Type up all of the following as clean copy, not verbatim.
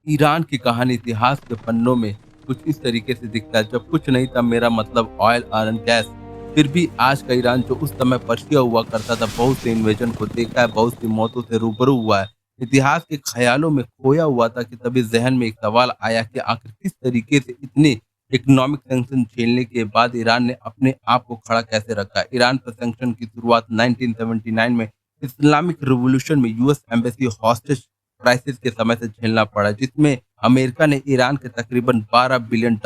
Iran की कहानी इतिहास के पन्नों में कुछ इस तरीके से दिखता है। जब कुछ नहीं था, मेरा मतलब ऑयल एंड गैस। फिर भी आज का ईरान जो उस समय पर्शिया हुआ करता था, बहुत से इन्वेजन को देखा है, बहुत सी मौतों से रूबरू हुआ है, इतिहास के ख्यालों में खोया हुआ था। कि तभी जहन में एक सवाल आया कि आखिर किस तरीके से इतने इकोनॉमिक सैंक्शन झेलने के बाद ईरान ने अपने आप को खड़ा कैसे रखा। ईरान पर सैंक्शन की शुरुआत 1979 में इस्लामिक रिवॉल्यूशन में यूएस एम्बेसी हॉस्टेज क्राइसिस के समय से झेलना पड़ा, जिसमें अमेरिका ने ईरान के तकरीबन $12 बिलियन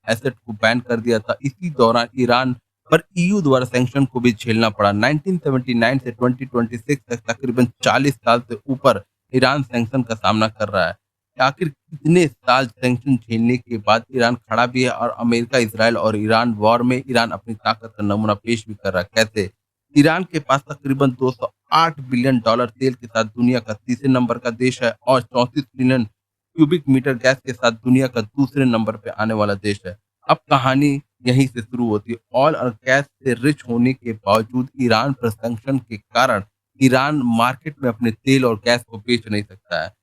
एसेट को बैन कर दिया था। इसी दौरान ईरान पर ईयू द्वारा सैंक्शन को भी झेलना पड़ा। 1979 से 2026 तक तकरीबन 40 साल से ऊपर ईरान सैंक्शन का सामना कर रहा है। आखिर कितने साल सैंक्शन झेलने के बाद ईरान खड़ा भी है, और अमेरिका, इसराइल और ईरान वॉर में ईरान अपनी ताकत का नमूना पेश भी कर रहा है। कैसे? ईरान के पास तकरीबन $208 बिलियन तेल के साथ दुनिया का तीसरे नंबर का देश है, और 34 ट्रिलियन क्यूबिक मीटर गैस के साथ दुनिया का दूसरे नंबर पे आने वाला देश है। अब कहानी यहीं से शुरू होती है। ऑयल और गैस से रिच होने के बावजूद ईरान पर सैंक्शन के कारण ईरान मार्केट में अपने तेल और गैस को बेच नहीं सकता है।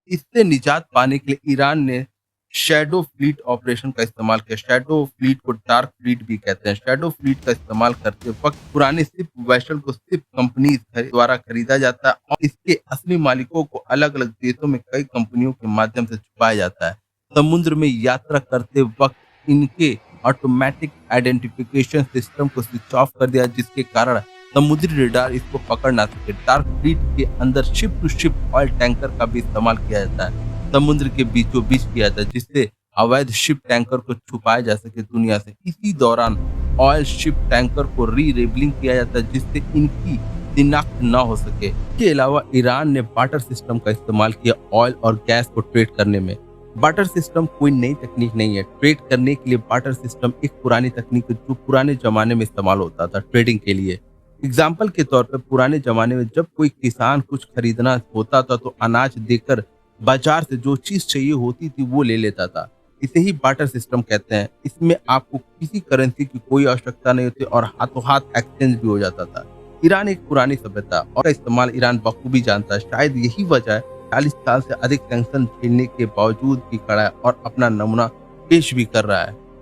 इससे निजात पाने के लिए ईरान ने शैडो फ्लीट ऑपरेशन का इस्तेमाल किया। शैडो फ्लीट को डार्क फ्लीट भी कहते हैं। शैडो फ्लीट का इस्तेमाल करते वक्त पुराने शिप वेसल को शिप कंपनी द्वारा खरीदा जाता है, और इसके असली मालिकों को अलग अलग देशों में कई कंपनियों के माध्यम से छुपाया जाता है। समुद्र में यात्रा करते वक्त इनके ऑटोमेटिक आइडेंटिफिकेशन सिस्टम को स्विच ऑफ कर दिया, जिसके कारण समुद्री रेडार इसको पकड़ ना सके। डार्क फ्लीट के अंदर ship to ship oil tanker का भी इस्तेमाल किया जाता है। समुद्र के बीचों बीच किया जाता है, जिससे अवैध शिप टैंकर को छुपाया जा सके दुनिया से। इसी दौरान ऑयल शिप टैंकर को रीलेबलिंग किया जाता है, जिससे इनकी शिनाख्त न हो सके। इसके अलावा ईरान ने बार्टर सिस्टम का इस्तेमाल किया ऑयल और गैस को ट्रेड करने में। बार्टर सिस्टम कोई नई तकनीक नहीं है। ट्रेड करने के लिए बार्टर सिस्टम एक पुरानी तकनीक है, जो पुराने जमाने में इस्तेमाल होता था ट्रेडिंग के लिए। एग्जाम्पल के तौर पर पुराने जमाने में जब कोई किसान कुछ खरीदना होता था, तो अनाज देकर बाजार से जो चीज चाहिए होती थी वो ले लेता था। इसे ही बार्टर सिस्टम कहते हैं। इसमें आपको किसी करेंसी की कोई आवश्यकता नहीं होती, और हाथों हाथ एक्सचेंज भी हो जाता था। ईरान एक पुरानी सभ्यता और का इस्तेमाल ईरान बखूबी जानता है। शायद यही वजह है 40 साल से अधिक सैंक्शन झेलने के बावजूद भी खड़ा है और अपना नमूना पेश भी कर रहा है।